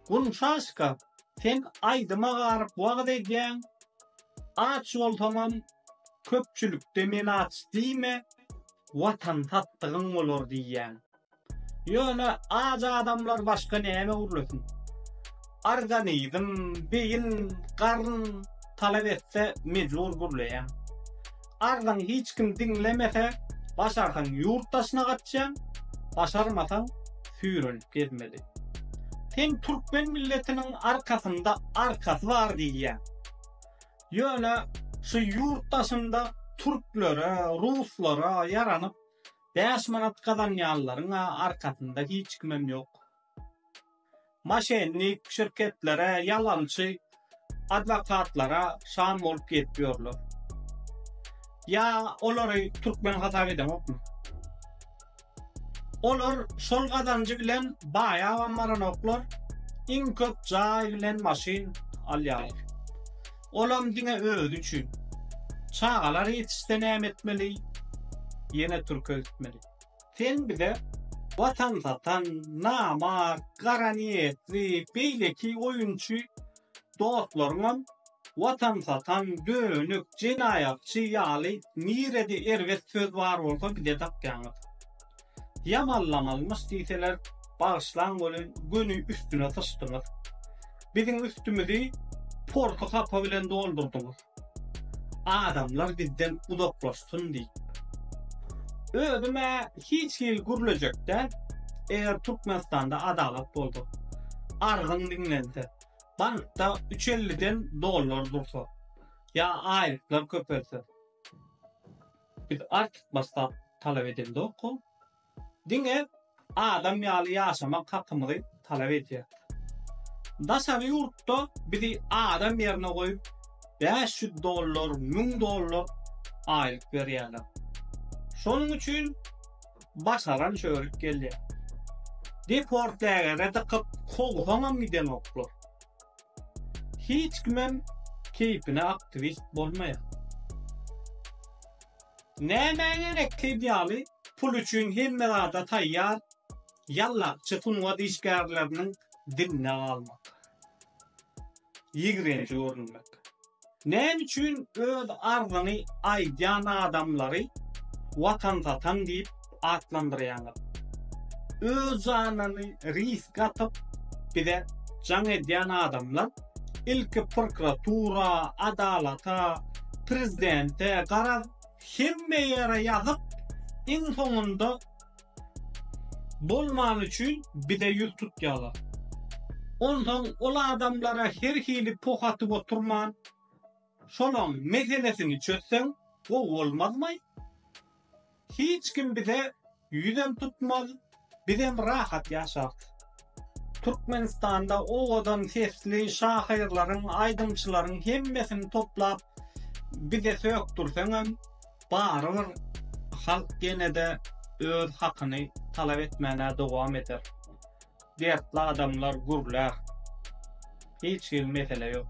Gunşaşka, sen aydıma garıp wagt edýän, aç bolsamam köpçülükde meni aç diýme, watan tatdygyň bolar diýýän. Ýöne aç adamlar başga näme urlasyn? Organizm, beýin, garn talap etse mejbur gurlaýan. Ardan hiç kim dinlemese, başarsan yurttaşyna gatjaň, başarmasaň süýrenip gezmeli. Sen Türkmen milletiniň arkasynda arkasy bar diýýär. Ýöne şu yurttaşynda türklere, ruslara yaranyp 5 manat kazanýanlaryň arkasynda hiç kimem ýok. Maşenlik şirketlere, yalançy adwokatlara şam bolup getýärler. Ya olary Türkmen hasap edemokmy? Olar şol gazancı bilen baýa amaranoklar, iň köp jaý bilen maşin alýar. Olam diňe özü üçin. Çağalar ýetişden näme etmeli? Ýene türkü etmeli. Sen bize watan satan, nama, gara niýetli, beýleki oýunçy dostlaryňam watan satan, dönük, jenaýatçy ýaly nirede erwet söz bar bolsa bide tapýaňyz. Yamanlamalmys diýseler, bağışlan bolun günü üstüne taşdyňyz. Biziň üstümüzi porto kapa bilen doldurdyňyz. Adamlar bizden uzaklaşsın diýip. Özüme hiç ýyl gürlejekde, eger Türkmenistanda adalat boldy. Argyň dinlense, bankda $350 dursa, ya aýryplar köpelse. Biz artık basta talap edildi oku. Diňe adam ýaly ýaşamak hakkymyzy talap edýär. Daşary ýurtda bizi adam ýerine goýup $500, $1000 aýlyk berýärler. Şonuň üçin başaran çörük geldi. Deportlägere dıkıp kovgamam miden oklar. Hiç kimem keypine aktivist bolmaýar. Näme gerekli diýaly pul üçin hemme zada taýýar, ýallakçy tunwa dişgärleriniň dinine almak. 20-nji görünmek. Näme üçin öz arzyny aýdýan adamlary watan satan diýip atlandyrýarlar. Öz janyny risk atyp bize jan edýän adamlar ilki prokuratura, adalata, prezidente, garaz hemme ýere ýazyp iň soňunda bolman üçin bize ýüz tutýarlar. Ondan ol adamlara her hili pohatyp oturman, şolan meselesini çözseň, o bolmazmy? Hiç kim bize yüzem tutmaz, bizem rahat ýaşar. Türkmenistanda oğadan sesli şahyrlaryň, aýdymçylaryň hemmesini toplap bize sökdürseňem, barybir halk genede öz hakyny talap etmäne dowam eder. Dertli adamlar gürler. Hiç mesele ýok.